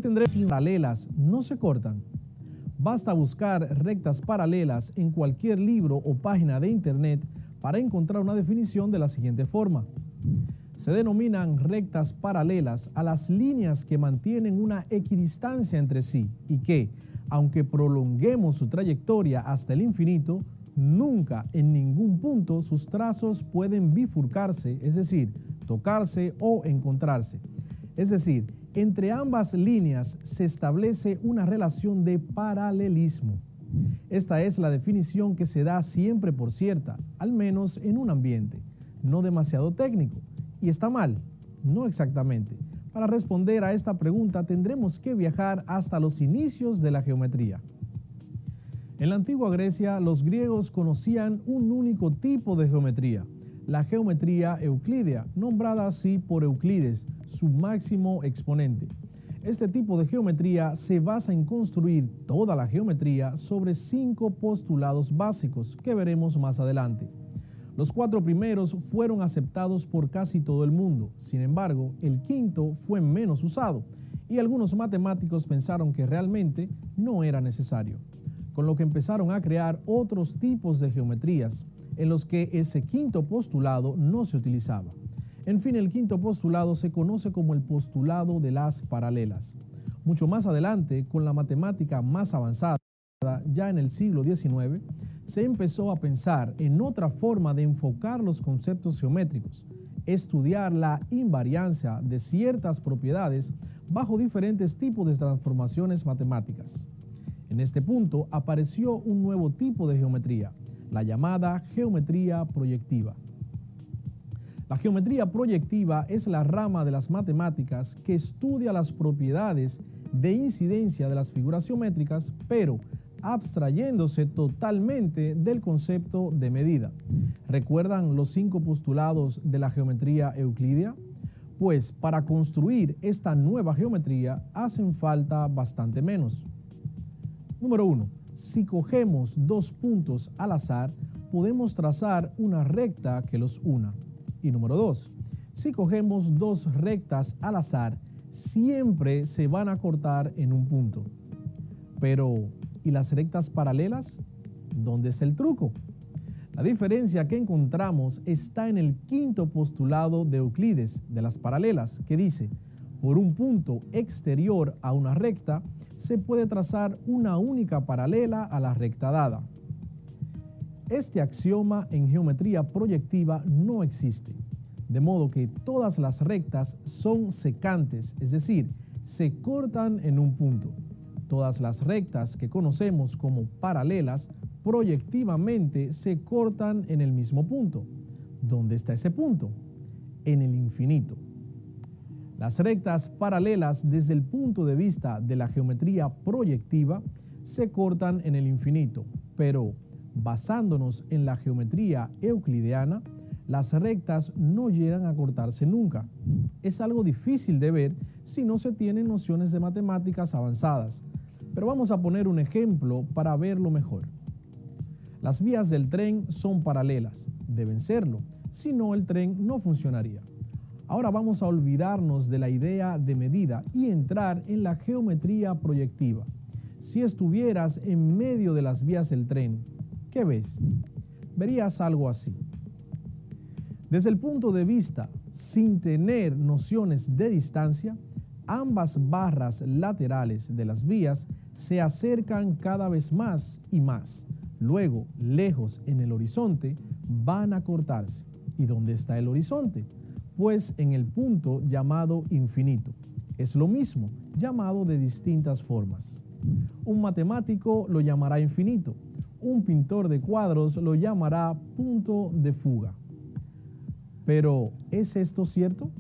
Tendremos paralelas, no se cortan. Basta buscar rectas paralelas en cualquier libro o página de internet para encontrar una definición de la siguiente forma. Se denominan rectas paralelas a las líneas que mantienen una equidistancia entre sí y que, aunque prolonguemos su trayectoria hasta el infinito, nunca en ningún punto sus trazos pueden bifurcarse, es decir, tocarse o encontrarse. Es decir, entre ambas líneas se establece una relación de paralelismo. Esta es la definición que se da siempre por cierta, al menos en un ambiente, no demasiado técnico. ¿Y está mal? No exactamente. Para responder a esta pregunta tendremos que viajar hasta los inicios de la geometría. En la antigua Grecia, los griegos conocían un único tipo de geometría, la geometría euclídea, nombrada así por Euclides, su máximo exponente. Este tipo de geometría se basa en construir toda la geometría sobre 5 postulados básicos que veremos más adelante. Los 4 primeros fueron aceptados por casi todo el mundo, sin embargo, el quinto fue menos usado y algunos matemáticos pensaron que realmente no era necesario, con lo que empezaron a crear otros tipos de geometrías en los que ese quinto postulado no se utilizaba. En fin, el quinto postulado se conoce como el postulado de las paralelas. Mucho más adelante, con la matemática más avanzada, ya en el siglo XIX, se empezó a pensar en otra forma de enfocar los conceptos geométricos, estudiar la invariancia de ciertas propiedades bajo diferentes tipos de transformaciones matemáticas. En este punto apareció un nuevo tipo de geometría, la llamada geometría proyectiva. La geometría proyectiva es la rama de las matemáticas que estudia las propiedades de incidencia de las figuras geométricas, pero abstrayéndose totalmente del concepto de medida. ¿Recuerdan los 5 postulados de la geometría euclídea? Pues para construir esta nueva geometría hacen falta bastante menos. Número 1. Si cogemos 2 puntos al azar, podemos trazar una recta que los una. Y número 2. Si cogemos 2 rectas al azar, siempre se van a cortar en un punto. Pero, ¿y las rectas paralelas? ¿Dónde está el truco? La diferencia que encontramos está en el quinto postulado de Euclides de las paralelas, que dice: por un punto exterior a una recta, se puede trazar una única paralela a la recta dada. Este axioma en geometría proyectiva no existe, de modo que todas las rectas son secantes, es decir, se cortan en un punto. Todas las rectas que conocemos como paralelas proyectivamente se cortan en el mismo punto. ¿Dónde está ese punto? En el infinito. Las rectas paralelas desde el punto de vista de la geometría proyectiva se cortan en el infinito, pero basándonos en la geometría euclidiana, las rectas no llegan a cortarse nunca. Es algo difícil de ver si no se tienen nociones de matemáticas avanzadas, pero vamos a poner un ejemplo para verlo mejor. Las vías del tren son paralelas, deben serlo, si no el tren no funcionaría. Ahora vamos a olvidarnos de la idea de medida y entrar en la geometría proyectiva. Si estuvieras en medio de las vías del tren, ¿qué ves? Verías algo así. Desde el punto de vista, sin tener nociones de distancia, ambas barras laterales de las vías se acercan cada vez más y más. Luego, lejos en el horizonte, van a cortarse. ¿Y dónde está el horizonte? Pues en el punto llamado infinito. Es lo mismo, llamado de distintas formas. Un matemático lo llamará infinito. Un pintor de cuadros lo llamará punto de fuga. Pero, ¿es esto cierto?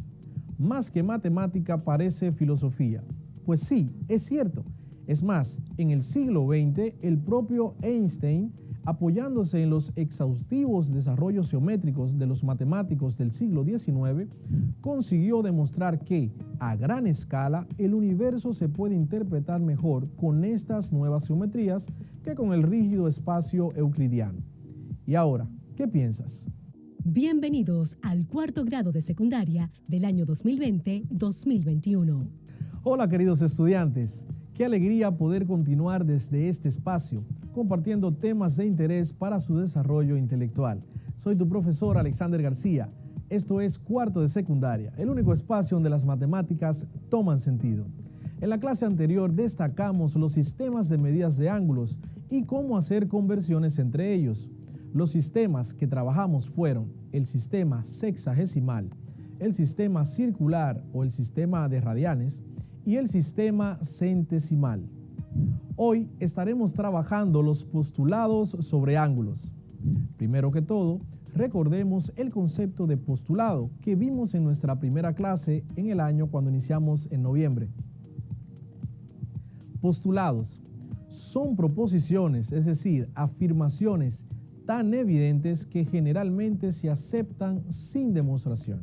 Más que matemática parece filosofía. Pues sí, es cierto. Es más, en el siglo XX, el propio Einstein, apoyándose en los exhaustivos desarrollos geométricos de los matemáticos del siglo XIX, consiguió demostrar que, a gran escala, el universo se puede interpretar mejor con estas nuevas geometrías que con el rígido espacio euclidiano. Y ahora, ¿qué piensas? Bienvenidos al 4º grado de secundaria del año 2020-2021. Hola queridos estudiantes, qué alegría poder continuar desde este espacio compartiendo temas de interés para su desarrollo intelectual. Soy tu profesor Alexander García. Esto es cuarto de secundaria, el único espacio donde las matemáticas toman sentido. En la clase anterior destacamos los sistemas de medidas de ángulos y cómo hacer conversiones entre ellos. Los sistemas que trabajamos fueron el sistema sexagesimal, el sistema circular o el sistema de radianes y el sistema centesimal. Hoy estaremos trabajando los postulados sobre ángulos. Primero que todo, recordemos el concepto de postulado que vimos en nuestra primera clase en el año cuando iniciamos en noviembre. Postulados son proposiciones, es decir, afirmaciones tan evidentes que generalmente se aceptan sin demostración.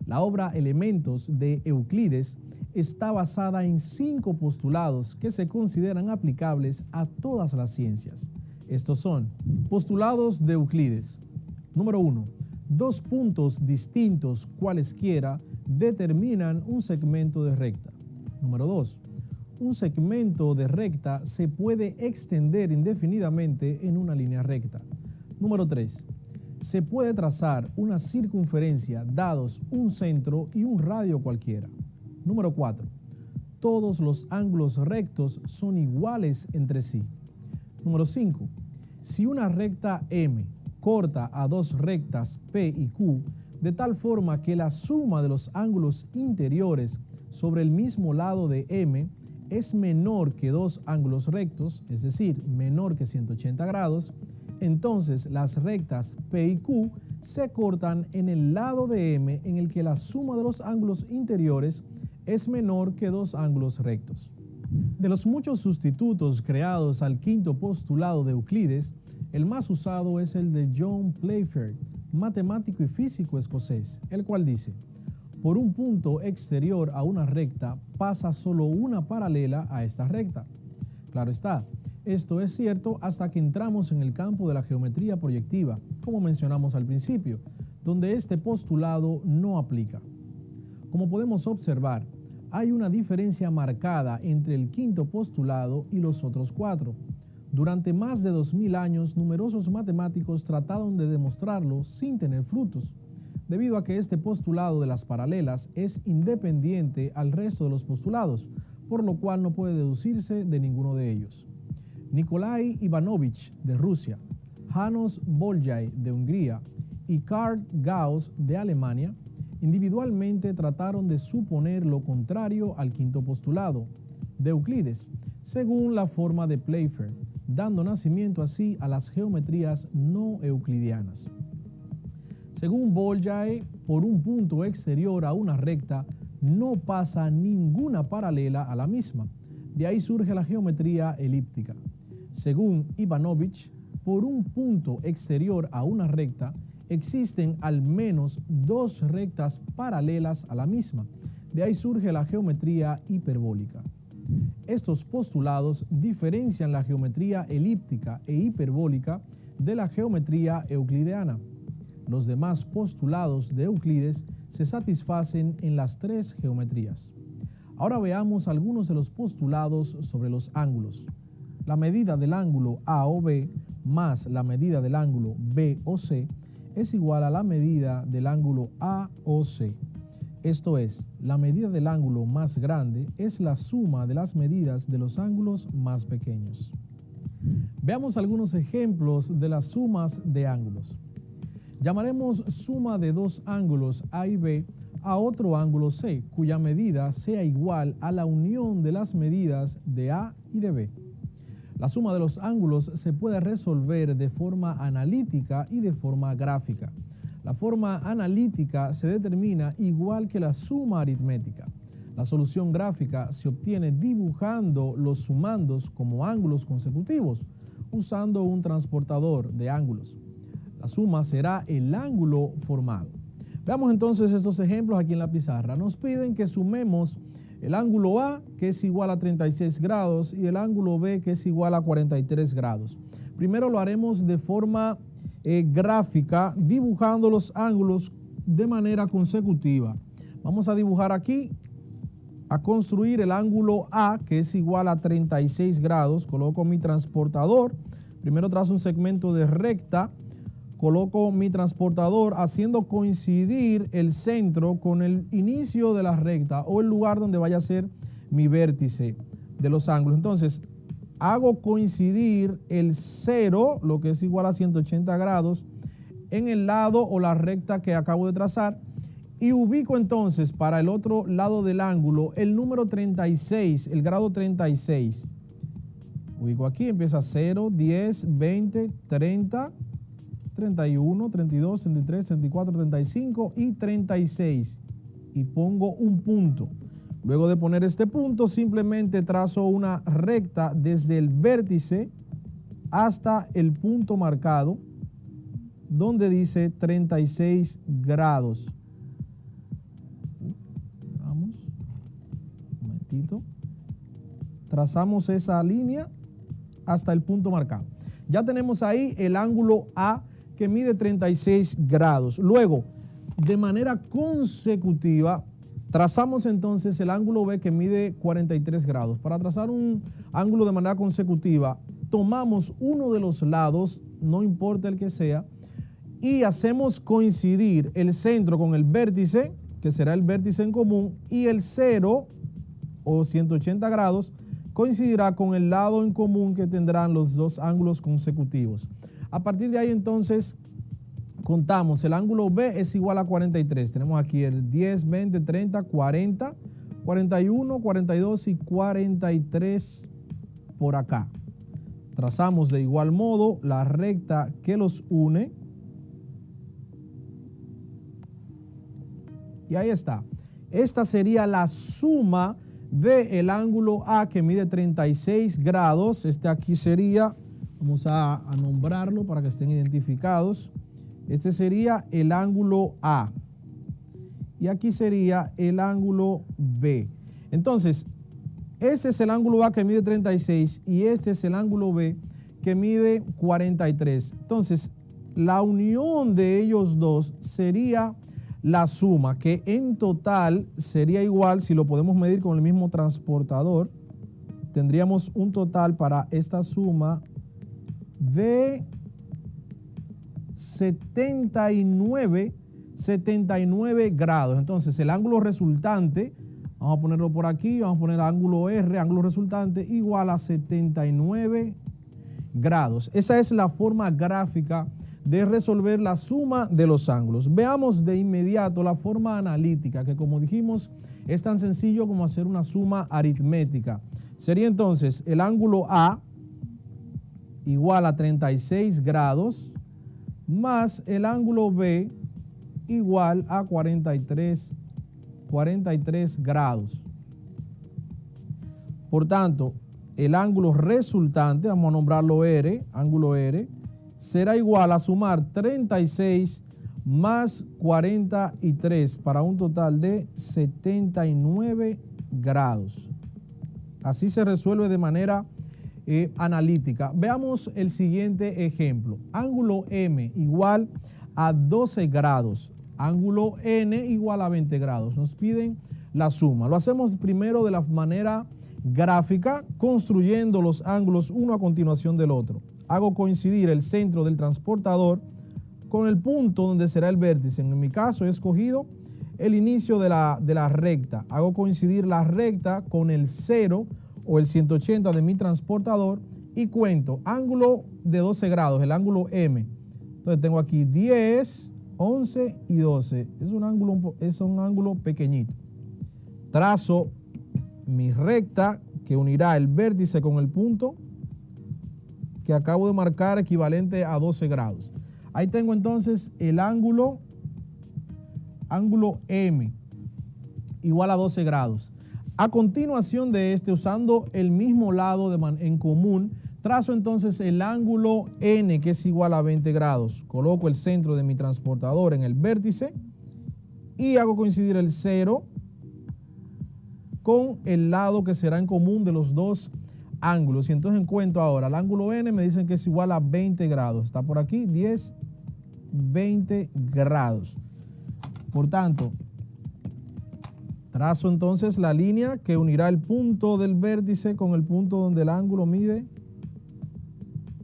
La obra Elementos de Euclides está basada en 5 postulados que se consideran aplicables a todas las ciencias. Estos son postulados de Euclides. Número 1. Dos puntos distintos cualesquiera determinan un segmento de recta. Número 2. Un segmento de recta se puede extender indefinidamente en una línea recta. Número 3. Se puede trazar una circunferencia dados un centro y un radio cualquiera. Número 4. Todos los ángulos rectos son iguales entre sí. Número 5. Si una recta M corta a dos rectas P y Q de tal forma que la suma de los ángulos interiores sobre el mismo lado de M es menor que dos ángulos rectos, es decir, menor que 180 grados, entonces las rectas P y Q se cortan en el lado de M en el que la suma de los ángulos interiores es menor que dos ángulos rectos. De los muchos sustitutos creados al quinto postulado de Euclides, el más usado es el de John Playfair, matemático y físico escocés, el cual dice: por un punto exterior a una recta pasa solo una paralela a esta recta. Claro está, esto es cierto hasta que entramos en el campo de la geometría proyectiva, como mencionamos al principio, donde este postulado no aplica. Como podemos observar, hay una diferencia marcada entre el quinto postulado y los otros 4. Durante más de 2000 años, numerosos matemáticos trataron de demostrarlo sin tener frutos, debido a que este postulado de las paralelas es independiente al resto de los postulados, por lo cual no puede deducirse de ninguno de ellos. Nikolai Ivanovich de Rusia, János Bolyai de Hungría y Karl Gauss de Alemania individualmente trataron de suponer lo contrario al quinto postulado de Euclides, según la forma de Playfair, dando nacimiento así a las geometrías no euclidianas. Según Bolyai, por un punto exterior a una recta no pasa ninguna paralela a la misma. De ahí surge la geometría elíptica. Según Ivanovich, por un punto exterior a una recta existen al menos dos rectas paralelas a la misma. De ahí surge la geometría hiperbólica. Estos postulados diferencian la geometría elíptica e hiperbólica de la geometría euclidiana. Los demás postulados de Euclides se satisfacen en las 3 geometrías. Ahora veamos algunos de los postulados sobre los ángulos. La medida del ángulo A o B más la medida del ángulo B o C es igual a la medida del ángulo A o C. Esto es, la medida del ángulo más grande es la suma de las medidas de los ángulos más pequeños. Veamos algunos ejemplos de las sumas de ángulos. Llamaremos suma de dos ángulos A y B a otro ángulo C, cuya medida sea igual a la unión de las medidas de A y de B. La suma de los ángulos se puede resolver de forma analítica y de forma gráfica. La forma analítica se determina igual que la suma aritmética. La solución gráfica se obtiene dibujando los sumandos como ángulos consecutivos, usando un transportador de ángulos. La suma será el ángulo formado. Veamos entonces estos ejemplos aquí en la pizarra. Nos piden que sumemos el ángulo A, que es igual a 36 grados, y el ángulo B, que es igual a 43 grados. Primero lo haremos de forma gráfica, dibujando los ángulos de manera consecutiva. Vamos a dibujar aquí a construir el ángulo A, que es igual a 36 grados. Coloco mi transportador. Primero trazo un segmento de recta. Coloco mi transportador haciendo coincidir el centro con el inicio de la recta o el lugar donde vaya a ser mi vértice de los ángulos. Entonces, hago coincidir el 0, lo que es igual a 180 grados, en el lado o la recta que acabo de trazar. Y ubico entonces para el otro lado del ángulo el número 36, el grado 36. Ubico aquí, empieza 0, 10, 20, 30, 31, 32, 33, 34, 35 y 36. Y pongo un punto. Luego de poner este punto, simplemente trazo una recta desde el vértice hasta el punto marcado, donde dice 36 grados. Trazamos esa línea hasta el punto marcado. Ya tenemos ahí el ángulo A que mide 36 grados. Luego, de manera consecutiva, trazamos entonces el ángulo B que mide 43 grados. Para trazar un ángulo de manera consecutiva, tomamos uno de los lados, no importa el que sea, y hacemos coincidir el centro con el vértice, que será el vértice en común, y el 0 o 180 grados coincidirá con el lado en común que tendrán los dos ángulos consecutivos. A partir de ahí entonces contamos, el ángulo B es igual a 43. Tenemos aquí el 10, 20, 30, 40, 41, 42 y 43 por acá. Trazamos de igual modo la recta que los une. Y ahí está. Esta sería la suma del ángulo A que mide 36 grados. Este aquí sería, vamos a nombrarlo para que estén identificados. Este sería el ángulo A. Y aquí sería el ángulo B. Entonces, este es el ángulo A que mide 36 y este es el ángulo B que mide 43. Entonces, la unión de ellos dos sería la suma, que en total sería igual, si lo podemos medir con el mismo transportador, tendríamos un total para esta suma de 79 grados. Entonces el ángulo resultante, vamos a ponerlo por aquí, vamos a poner ángulo R, ángulo resultante igual a 79 grados. Esa es la forma gráfica de resolver la suma de los ángulos. Veamos de inmediato la forma analítica, que como dijimos es tan sencillo como hacer una suma aritmética. Sería entonces el ángulo A igual a 36 grados más el ángulo B igual a 43 grados. Por tanto, el ángulo resultante, vamos a nombrarlo R, ángulo R, será igual a sumar 36 más 43 para un total de 79 grados. Así se resuelve de manera analítica. Veamos el siguiente ejemplo. Ángulo M igual a 12 grados. Ángulo N igual a 20 grados. Nos piden la suma. Lo hacemos primero de la manera gráfica, construyendo los ángulos uno a continuación del otro. Hago coincidir el centro del transportador con el punto donde será el vértice. En mi caso he escogido el inicio de la recta. Hago coincidir la recta con el 0 o el 180 de mi transportador y cuento ángulo de 12 grados, el ángulo M. Entonces tengo aquí 10, 11 y 12. Es un ángulo pequeñito. Trazo mi recta que unirá el vértice con el punto que acabo de marcar, equivalente a 12 grados. Ahí tengo entonces el ángulo M igual a 12 grados. A continuación de este, usando el mismo lado en común, trazo entonces el ángulo N que es igual a 20 grados. Coloco el centro de mi transportador en el vértice y hago coincidir el 0 con el lado que será en común de los dos ángulos. Y entonces encuentro ahora el ángulo N, me dicen que es igual a 20 grados. Está por aquí, 10, 20 grados. Por tanto, Trazo entonces la línea que unirá el punto del vértice con el punto donde el ángulo mide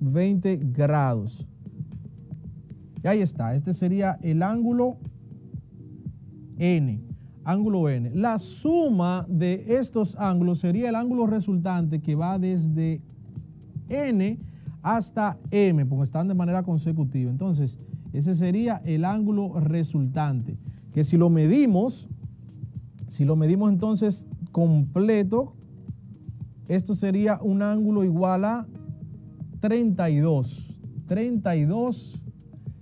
20 grados. Y ahí está, este sería el ángulo N. Ángulo N. La suma de estos ángulos sería el ángulo resultante que va desde N hasta M, porque están de manera consecutiva. Entonces, ese sería el ángulo resultante, que si lo medimos entonces completo, esto sería un ángulo igual a 32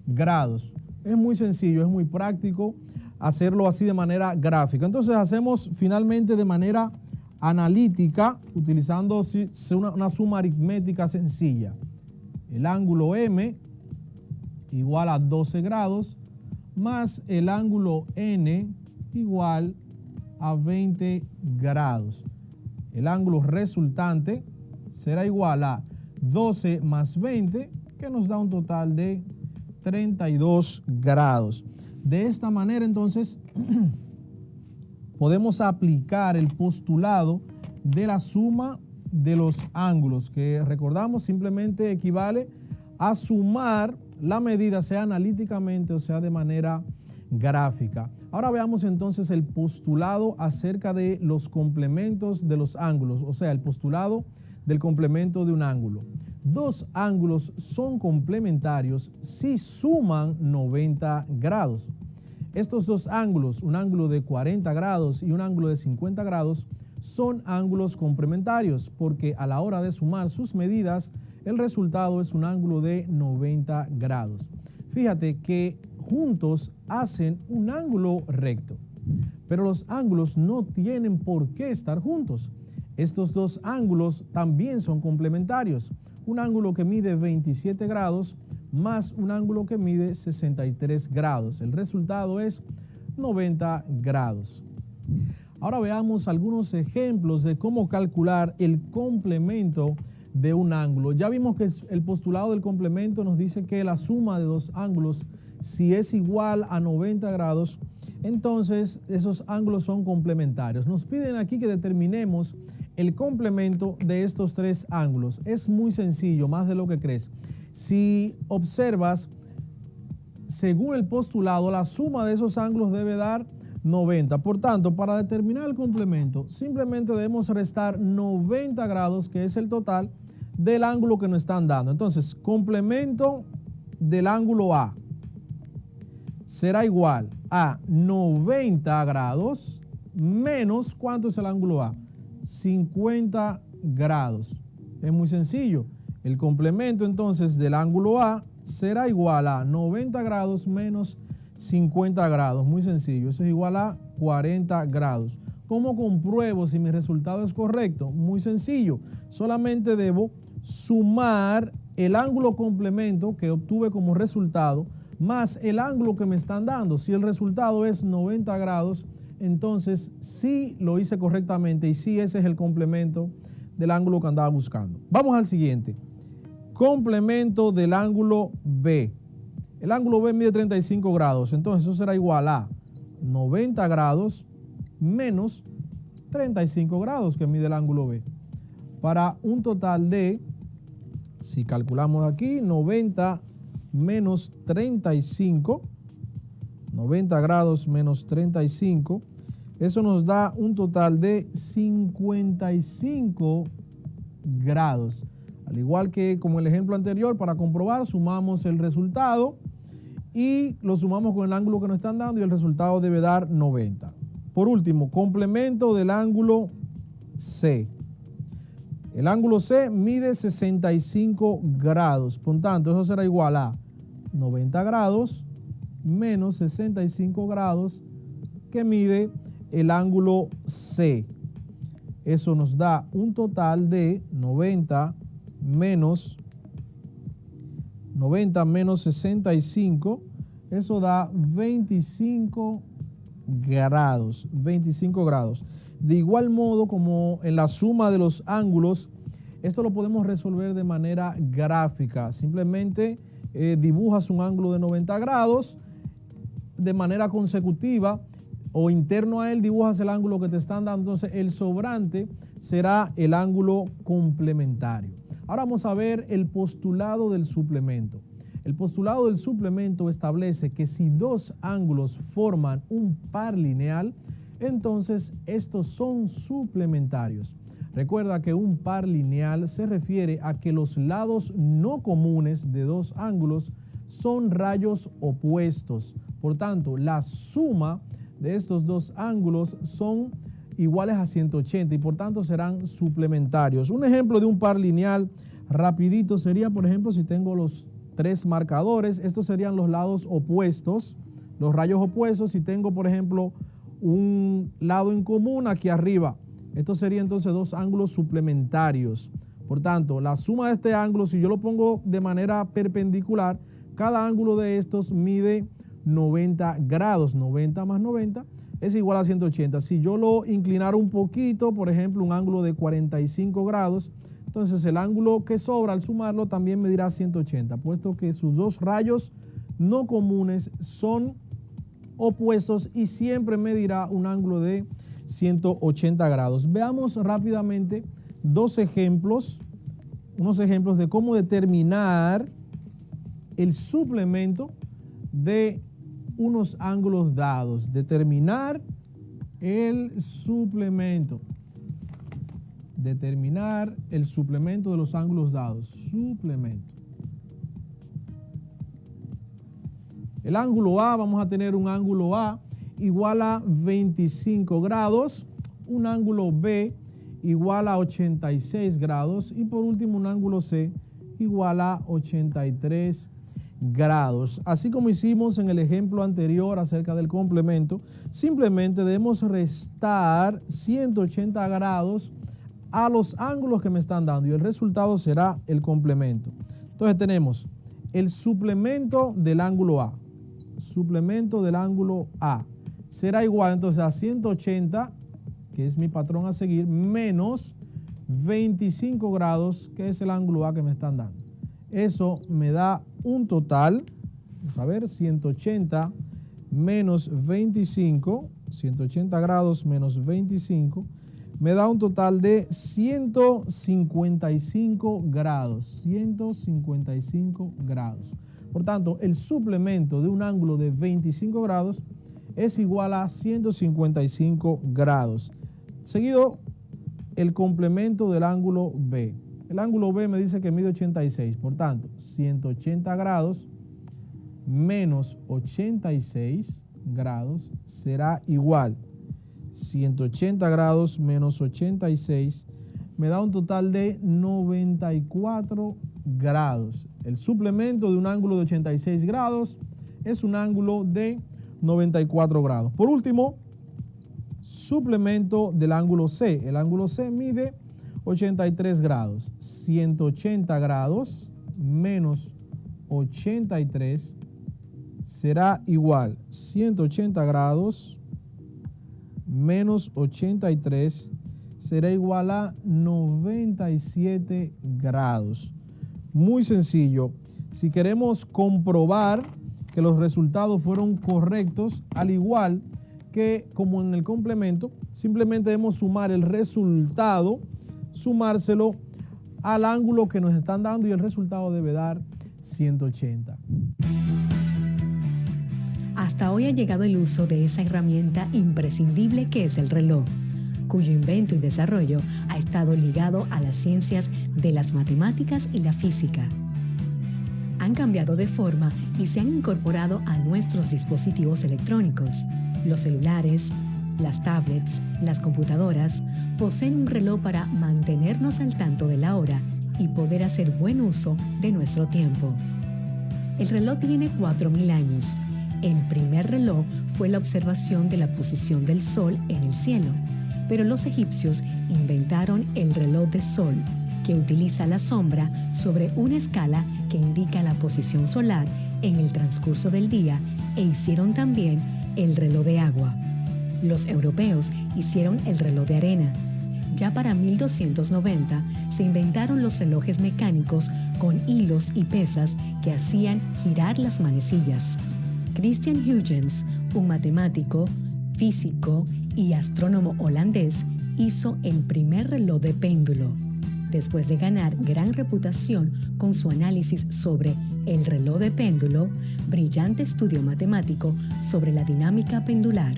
grados. Es muy sencillo, es muy práctico hacerlo así de manera gráfica. Entonces hacemos finalmente de manera analítica, utilizando una suma aritmética sencilla. El ángulo M igual a 12 grados más el ángulo N igual a 20 grados. El ángulo resultante será igual a 12 más 20, que nos da un total de 32 grados. De esta manera, entonces, podemos aplicar el postulado de la suma de los ángulos, que recordamos simplemente equivale a sumar la medida, sea analíticamente o sea de manera gráfica. Ahora veamos entonces el postulado acerca de los complementos de los ángulos, o sea, el postulado del complemento de un ángulo. Dos ángulos son complementarios si suman 90 grados. Estos dos ángulos, un ángulo de 40 grados y un ángulo de 50 grados, son ángulos complementarios porque a la hora de sumar sus medidas, el resultado es un ángulo de 90 grados. Fíjate que juntos hacen un ángulo recto, pero los ángulos no tienen por qué estar juntos. Estos dos ángulos también son complementarios. Un ángulo que mide 27 grados más un ángulo que mide 63 grados. El resultado es 90 grados. Ahora veamos algunos ejemplos de cómo calcular el complemento de un ángulo. Ya vimos que el postulado del complemento nos dice que la suma de dos ángulos, si es igual a 90 grados, entonces esos ángulos son complementarios. Nos piden aquí que determinemos el complemento de estos tres ángulos. Es muy sencillo, más de lo que crees. Si observas, según el postulado, la suma de esos ángulos debe dar 90. Por tanto, para determinar el complemento, simplemente debemos restar 90 grados, que es el total del ángulo que nos están dando. Entonces, complemento del ángulo A será igual a 90 grados menos, ¿cuánto es el ángulo A? 50 grados. Es muy sencillo. El complemento entonces del ángulo A será igual a 90 grados menos 50 grados. Muy sencillo. Eso es igual a 40 grados. ¿Cómo compruebo si mi resultado es correcto? Muy sencillo. Solamente debo sumar el ángulo complemento que obtuve como resultado más el ángulo que me están dando. Si el resultado es 90 grados, entonces sí lo hice correctamente y sí ese es el complemento del ángulo que andaba buscando. Vamos al siguiente. Complemento del ángulo B. El ángulo B mide 35 grados, entonces eso será igual a 90 grados menos 35 grados que mide el ángulo B. Para un total de, si calculamos aquí, 90 menos 35, 90 grados menos 35, eso nos da un total de 55 grados. Al igual que como el ejemplo anterior, para comprobar, sumamos el resultado y lo sumamos con el ángulo que nos están dando y el resultado debe dar 90. Por último, complemento del ángulo C. El ángulo C mide 65 grados, por tanto, eso será igual a 90 grados menos 65 grados que mide el ángulo C. Eso nos da un total de 90 menos 65, eso da 25 grados, 25 grados. De igual modo como en la suma de los ángulos, esto lo podemos resolver de manera gráfica. Simplemente dibujas un ángulo de 90 grados de manera consecutiva, o interno a él dibujas el ángulo que te están dando. Entonces el sobrante será el ángulo complementario. Ahora vamos a ver el postulado del suplemento. El postulado del suplemento establece que si dos ángulos forman un par lineal, entonces estos son suplementarios. Recuerda que un par lineal se refiere a que los lados no comunes de dos ángulos son rayos opuestos. Por tanto, la suma de estos dos ángulos son iguales a 180 y por tanto serán suplementarios. Un ejemplo de un par lineal rapidito sería, por ejemplo, si tengo los tres marcadores, estos serían los lados opuestos, los rayos opuestos. Si tengo, por ejemplo, un lado en común aquí arriba, esto sería entonces dos ángulos suplementarios. Por tanto, la suma de este ángulo, si yo lo pongo de manera perpendicular, cada ángulo de estos mide 90 grados. 90 más 90 es igual a 180. Si yo lo inclinara un poquito, por ejemplo, un ángulo de 45 grados, entonces el ángulo que sobra al sumarlo también medirá 180, puesto que sus dos rayos no comunes son opuestos y siempre medirá un ángulo de 180 grados. Veamos rápidamente unos ejemplos de cómo determinar el suplemento de unos ángulos dados. Determinar el suplemento de los ángulos dados. Suplemento. El ángulo A, vamos a tener un ángulo A igual a 25 grados, un ángulo B igual a 86 grados y por último un ángulo C igual a 83 grados. Así como hicimos en el ejemplo anterior acerca del complemento, simplemente debemos restar 180 grados a los ángulos que me están dando y el resultado será el complemento. Entonces tenemos el suplemento del ángulo A. Suplemento del ángulo A será igual entonces a 180, que es mi patrón a seguir, menos 25 grados, que es el ángulo A que me están dando. Eso me da un total, vamos a ver, 180 menos 25, 180 grados menos 25, me da un total de 155 grados. 155 grados. Por tanto, el suplemento de un ángulo de 25 grados es igual a 155 grados. Seguido, el complemento del ángulo B. El ángulo B me dice que mide 86. Por tanto, 180 grados menos 86 grados será igual. 180 grados menos 86 me da un total de 94 grados. El suplemento de un ángulo de 86 grados es un ángulo de 94 grados. Por último, suplemento del ángulo C. El ángulo C mide 83 grados. 180 grados menos 83 será igual. 180 grados menos 83 será igual a 97 grados. Muy sencillo. Si queremos comprobar que los resultados fueron correctos, al igual que como en el complemento, simplemente debemos sumar el resultado, sumárselo al ángulo que nos están dando y el resultado debe dar 180. Hasta hoy ha llegado el uso de esa herramienta imprescindible que es el reloj, cuyo invento y desarrollo ha estado ligado a las ciencias de las matemáticas y la física. Han cambiado de forma y se han incorporado a nuestros dispositivos electrónicos. Los celulares, las tablets, las computadoras poseen un reloj para mantenernos al tanto de la hora y poder hacer buen uso de nuestro tiempo. El reloj tiene 4.000 años. El primer reloj fue la observación de la posición del sol en el cielo, pero los egipcios inventaron el reloj de sol, que utiliza la sombra sobre una escala que indica la posición solar en el transcurso del día, e hicieron también el reloj de agua. Los europeos hicieron el reloj de arena. Ya para 1290 se inventaron los relojes mecánicos con hilos y pesas que hacían girar las manecillas. Christian Huygens, un matemático, físico y astrónomo holandés, hizo el primer reloj de péndulo, después de ganar gran reputación con su análisis sobre el reloj de péndulo, brillante estudio matemático sobre la dinámica pendular.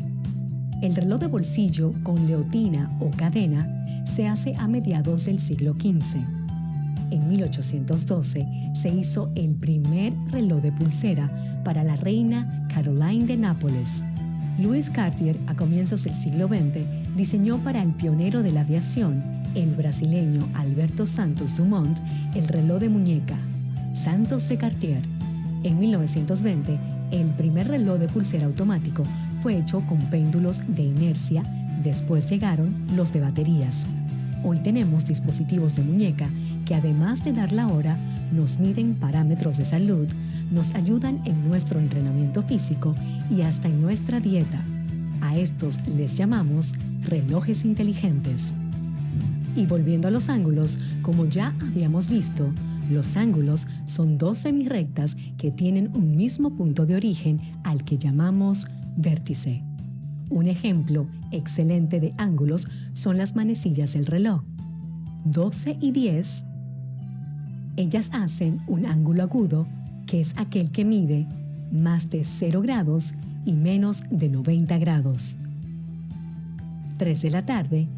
El reloj de bolsillo con leotina o cadena se hace a mediados del siglo XV. En 1812 se hizo el primer reloj de pulsera para la reina Caroline de Nápoles. Louis Cartier, a comienzos del siglo XX, diseñó para el pionero de la aviación, el brasileño Alberto Santos Dumont, el reloj de muñeca, Santos de Cartier. En 1920, el primer reloj de pulsera automático fue hecho con péndulos de inercia, después llegaron los de baterías. Hoy tenemos dispositivos de muñeca que además de dar la hora, nos miden parámetros de salud, nos ayudan en nuestro entrenamiento físico y hasta en nuestra dieta. A estos les llamamos relojes inteligentes. Y volviendo a los ángulos, como ya habíamos visto, los ángulos son dos semirrectas que tienen un mismo punto de origen al que llamamos vértice. Un ejemplo excelente de ángulos son las manecillas del reloj. 12 y 10. Ellas hacen un ángulo agudo, que es aquel que mide más de 0 grados y menos de 90 grados. 3 de la tarde,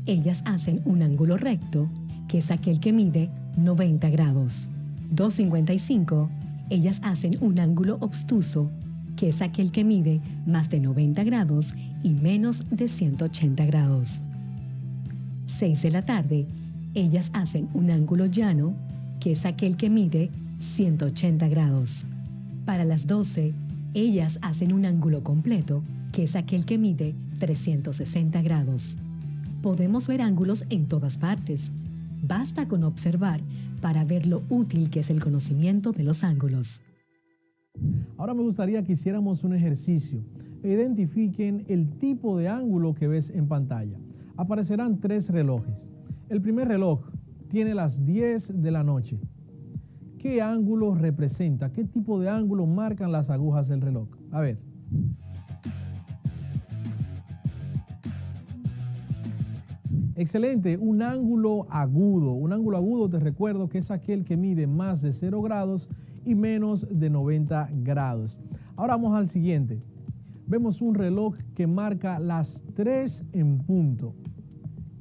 ellas hacen un ángulo recto, que es aquel que mide 90 grados. 2:55, ellas hacen un ángulo obtuso, que es aquel que mide más de 90 grados y menos de 180 grados. 6 de la tarde, ellas hacen un ángulo llano, que es aquel que mide 180 grados. Para las 12, ellas hacen un ángulo completo, que es aquel que mide 360 grados. Podemos ver ángulos en todas partes. Basta con observar para ver lo útil que es el conocimiento de los ángulos. Ahora me gustaría que hiciéramos un ejercicio. Identifiquen el tipo de ángulo que ves en pantalla. Aparecerán 3 relojes. El primer reloj tiene las 10 de la noche. ¿Qué ángulo representa? ¿Qué tipo de ángulo marcan las agujas del reloj? A ver. Excelente, un ángulo agudo. Un ángulo agudo, te recuerdo que es aquel que mide más de 0 grados y menos de 90 grados. Ahora vamos al siguiente. Vemos un reloj que marca las 3 en punto.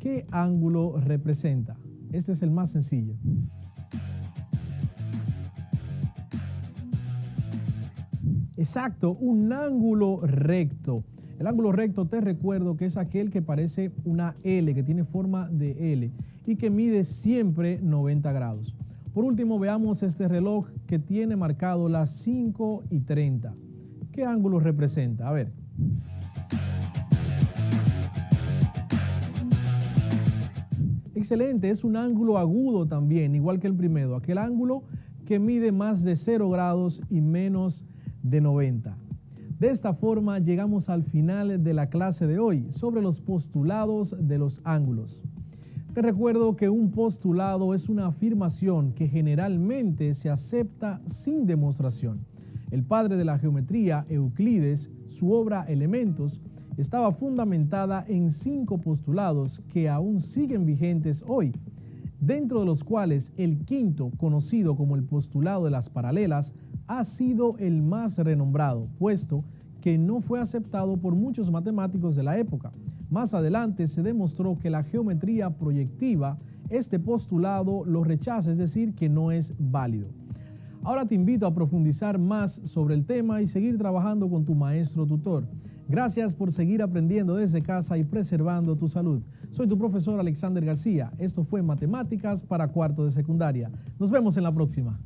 ¿Qué ángulo representa? Este es el más sencillo. Exacto, un ángulo recto. El ángulo recto, te recuerdo que es aquel que parece una L, que tiene forma de L y que mide siempre 90 grados. Por último, veamos este reloj que tiene marcado las 5:30. ¿Qué ángulo representa? A ver. Excelente, es un ángulo agudo también, igual que el primero, aquel ángulo que mide más de 0 grados y menos de 90. De esta forma llegamos al final de la clase de hoy sobre los postulados de los ángulos. Te recuerdo que un postulado es una afirmación que generalmente se acepta sin demostración. El padre de la geometría, Euclides, su obra Elementos, estaba fundamentada en 5 postulados que aún siguen vigentes hoy, dentro de los cuales el quinto, conocido como el postulado de las paralelas, ha sido el más renombrado, puesto que no fue aceptado por muchos matemáticos de la época. Más adelante se demostró que la geometría proyectiva, este postulado lo rechaza, es decir, que no es válido. Ahora te invito a profundizar más sobre el tema y seguir trabajando con tu maestro tutor. Gracias por seguir aprendiendo desde casa y preservando tu salud. Soy tu profesor Alexander García. Esto fue Matemáticas para cuarto de secundaria. Nos vemos en la próxima.